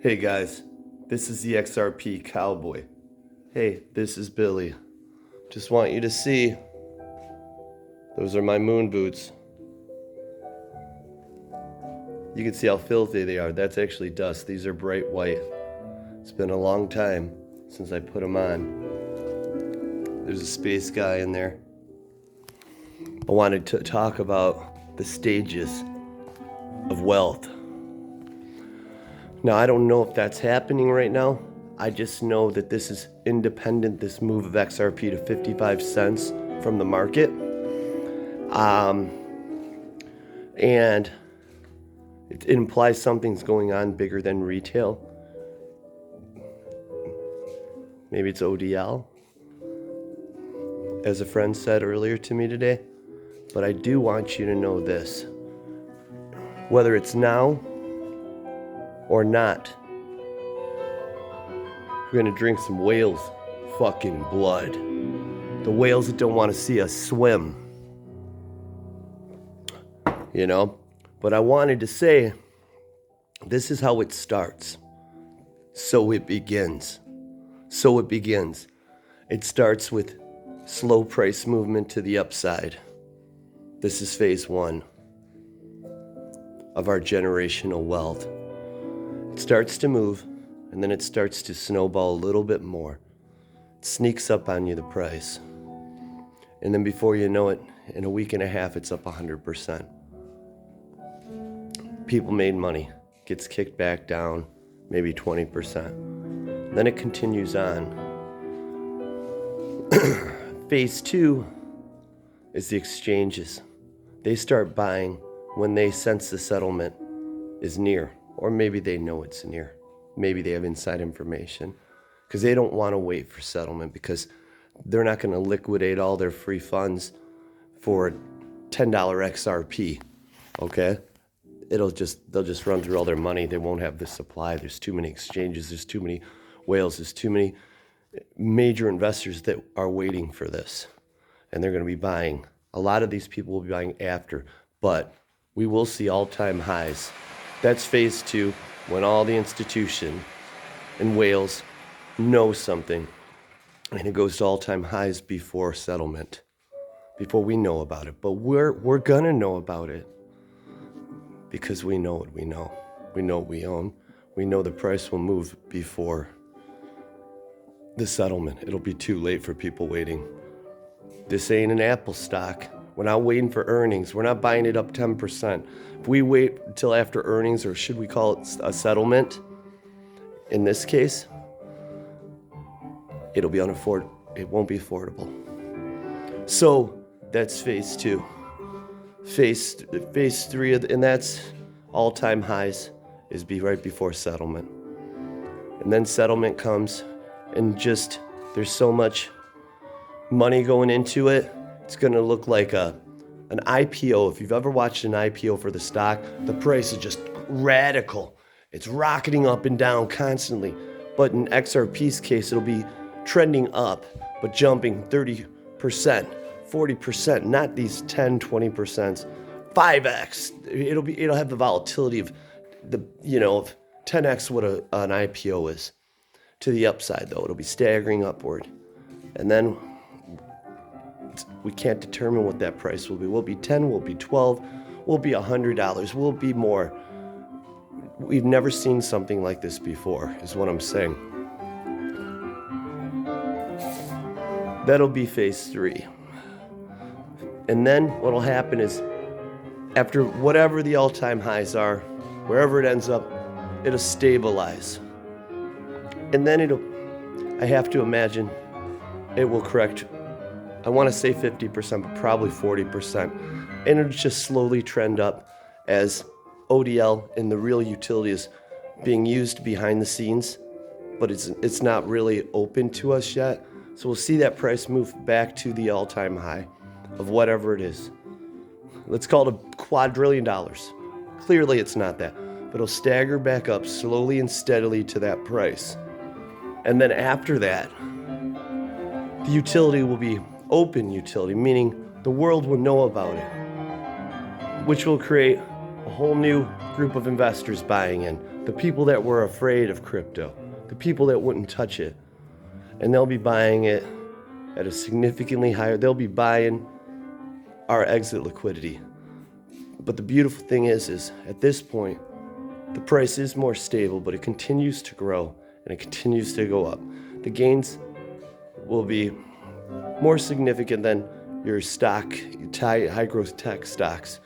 Hey guys, this is the XRP Cowboy. Hey, this is Billy. Just want you to see, those are my moon boots. You can see how filthy they are. That's actually dust. These are bright white. It's been a long time since I put them on. There's a space guy in there. I wanted to talk about the stages of wealth. Now, I don't know if that's happening right now. I just know that this is independent, this move of XRP to 55 cents from the market. And it implies something's going on bigger than retail. Maybe it's ODL, as a friend said earlier to me today. But I do want you to know this. Whether it's now or not, we're gonna drink some whales' fucking blood. The whales that don't want to see us swim. You know? But I wanted to say, this is how it starts. So it begins. So it begins. It starts with slow price movement to the upside. This is phase one of our generational wealth. It starts to move, and then it starts to snowball a little bit more. It sneaks up on you, the price. And then before you know it, in a week and a half, it's up 100%. People made money, gets kicked back down, maybe 20%. Then it continues on. Phase two is the exchanges. They start buying when they sense the settlement is near, or maybe they know it's near. Maybe they have inside information, because they don't want to wait for settlement, because they're not going to liquidate all their free funds for $10 XRP. Okay? They'll just run through all their money. They won't have the supply. There's too many exchanges. There's too many whales. There's too many major investors that are waiting for this, and they're going to be buying. A lot of these people will be buying after, but we will see all-time highs. That's phase two, when all the institution and whales know something, and it goes to all-time highs before settlement, before we know about it. But we're gonna know about it, because we know what we know. We know what we own. We know the price will move before the settlement. It'll be too late for people waiting. This ain't an Apple stock. We're not waiting for earnings. We're not buying it up 10%. If we wait until after earnings, or should we call it a settlement, in this case, it'll be unaffordable. It won't be affordable. So that's phase two. Phase three, and that's all-time highs, is right before settlement. And then settlement comes, and just there's so much money going into it. It's gonna look like an IPO. If you've ever watched an IPO for the stock, the price is just radical. It's rocketing up and down constantly. But in XRP's case, it'll be trending up, but jumping 30%, 40%, not these 10, 20%, 5x. It'll have the volatility of of 10x what an IPO is. To the upside, though, it'll be staggering upward. And then we can't determine what that price will be. Will it be 10, will it be 12, will it be $100, will it be more? We've never seen something like this before, is what I'm saying. That'll be phase three. And then what'll happen is, after whatever the all-time highs are, wherever it ends up, it'll stabilize. And then I have to imagine, it will correct, I want to say 50%, but probably 40%. And it'll just slowly trend up as ODL and the real utility is being used behind the scenes, but it's not really open to us yet. So we'll see that price move back to the all-time high of whatever it is. Let's call it $1 quadrillion. Clearly it's not that, but it'll stagger back up slowly and steadily to that price. And then after that, the utility will be open utility, meaning the world will know about it, which will create a whole new group of investors buying in, the people that were afraid of crypto, the people that wouldn't touch it. And they'll be buying it at a significantly higher, they'll be buying our exit liquidity. But the beautiful thing is at this point, the price is more stable, but it continues to grow and it continues to go up. The gains will be more significant than your stock, high growth tech stocks.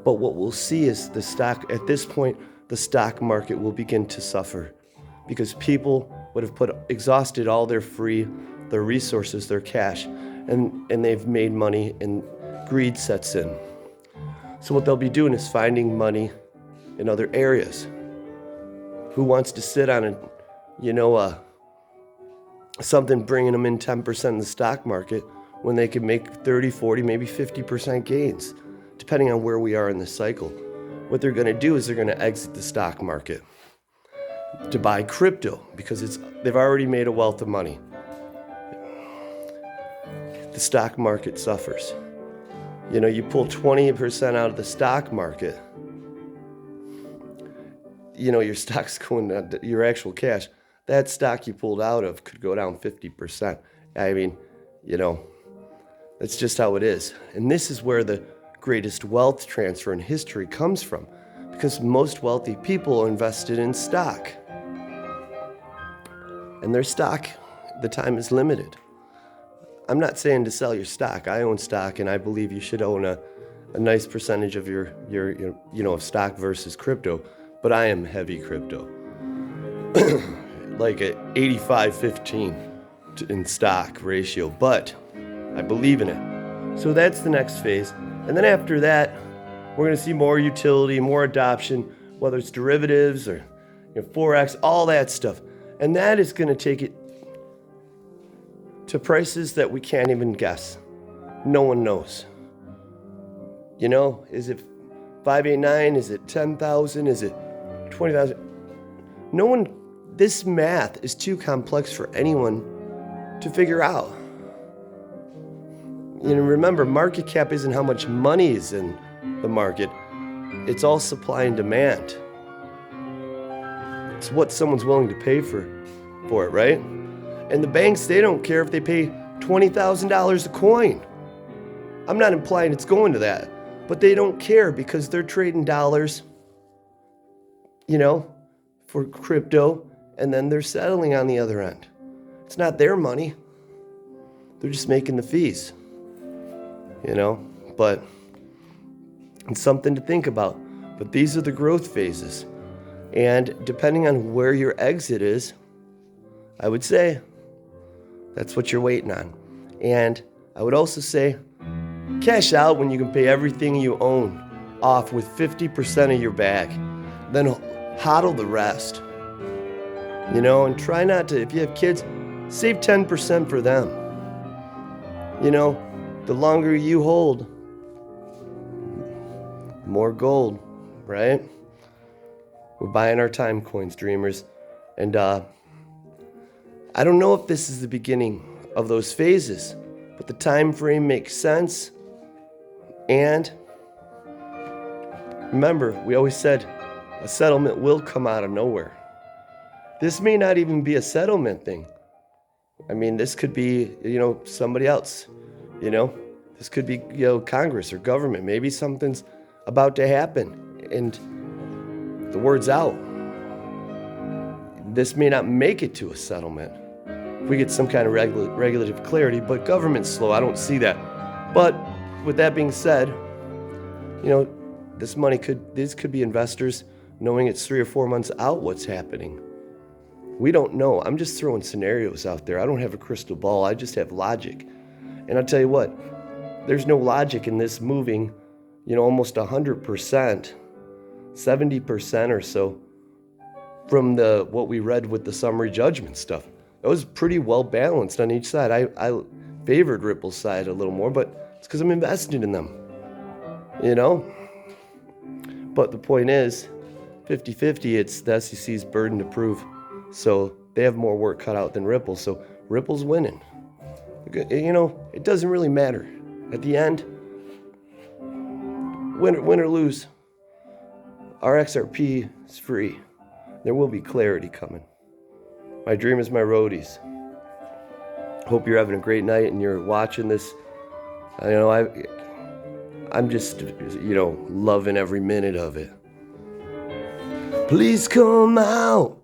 But what we'll see is the stock, at this point, the stock market will begin to suffer because people would have exhausted all their resources, their cash, and they've made money and greed sets in. So what they'll be doing is finding money in other areas. Who wants to sit on something bringing them in 10% in the stock market when they can make 30, 40, maybe 50% gains, depending on where we are in the cycle? What they're going to do is they're going to exit the stock market to buy crypto because they've already made a wealth of money. The stock market suffers. You pull 20% out of the stock market, your stock's going down, your actual cash, that stock you pulled out of could go down 50%. I mean, that's just how it is. And this is where the greatest wealth transfer in history comes from, because most wealthy people are invested in stock. And their stock, the time is limited. I'm not saying to sell your stock. I own stock, and I believe you should own a nice percentage of your of stock versus crypto. But I am heavy crypto, like a 85-15 in stock ratio. But I believe in it. So that's the next phase. And then after that, we're going to see more utility, more adoption, whether it's derivatives or Forex, all that stuff. And that is going to take it to prices that we can't even guess. No one knows. Is it 589? Is it 10,000? Is it 20,000? No one, this math is too complex for anyone to figure out. Remember, market cap isn't how much money is in the market. It's all supply and demand. It's what someone's willing to pay for it, right? And the banks, they don't care if they pay $20,000 a coin. I'm not implying it's going to that, but they don't care because they're trading dollars, for crypto, and then they're settling on the other end. It's not their money. They're just making the fees, but it's something to think about. But these are the growth phases. And depending on where your exit is, I would say that's what you're waiting on. And I would also say cash out when you can pay everything you own off with 50% of your bag. Then hodl the rest. And try not to, if you have kids, save 10% for them. The longer you hold, more gold, right? We're buying our time coins, dreamers. And I don't know if this is the beginning of those phases, but the time frame makes sense. And remember, we always said a settlement will come out of nowhere. This may not even be a settlement thing. I mean, this could be, somebody else. This could be, Congress or government. Maybe something's about to happen and the word's out. This may not make it to a settlement. We get some kind of regulative clarity, but government's slow. I don't see that. But with that being said, this could be investors knowing it's 3 or 4 months out what's happening. We don't know. I'm just throwing scenarios out there. I don't have a crystal ball. I just have logic. And I'll tell you what, there's no logic in this moving, almost 100%, 70% or so from what we read with the summary judgment stuff. It was pretty well balanced on each side. I favored Ripple's side a little more, but it's because I'm invested in them, But the point is, 50-50, it's the SEC's burden to prove. So they have more work cut out than Ripple. So Ripple's winning. It doesn't really matter. At the end, win or lose, our XRP is free. There will be clarity coming. My dream is my roadies. Hope you're having a great night and you're watching this. I'm just, loving every minute of it. Please come out.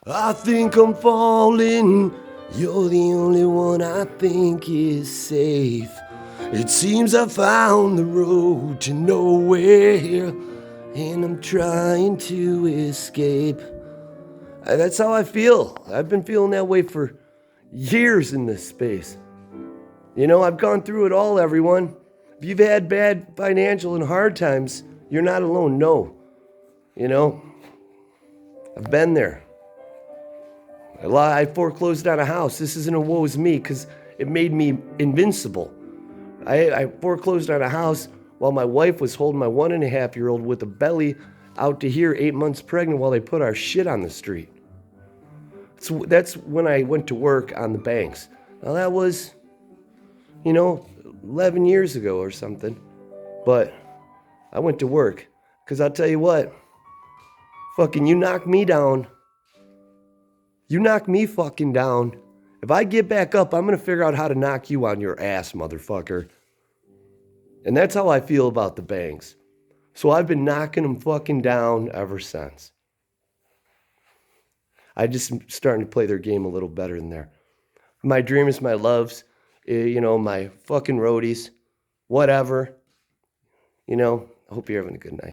I think I'm falling. You're the only one I think is safe. It seems I found the road to nowhere, and I'm trying to escape. That's how I feel. I've been feeling that way for years in this space. I've gone through it all, everyone. If you've had bad financial and hard times, you're not alone. No. I've been there. I foreclosed on a house. This isn't a woe is me because it made me invincible. I foreclosed on a house while my wife was holding my 1.5-year-old with a belly out to here, 8 months pregnant, while they put our shit on the street. That's when I went to work on the banks. Now that was, 11 years ago or something. But I went to work because I'll tell you what, fucking you knock me down. You knock me fucking down. If I get back up, I'm going to figure out how to knock you on your ass, motherfucker. And that's how I feel about the banks. So I've been knocking them fucking down ever since. I just am starting to play their game a little better than there. My dream is my loves, my fucking roadies, whatever. I hope you're having a good night.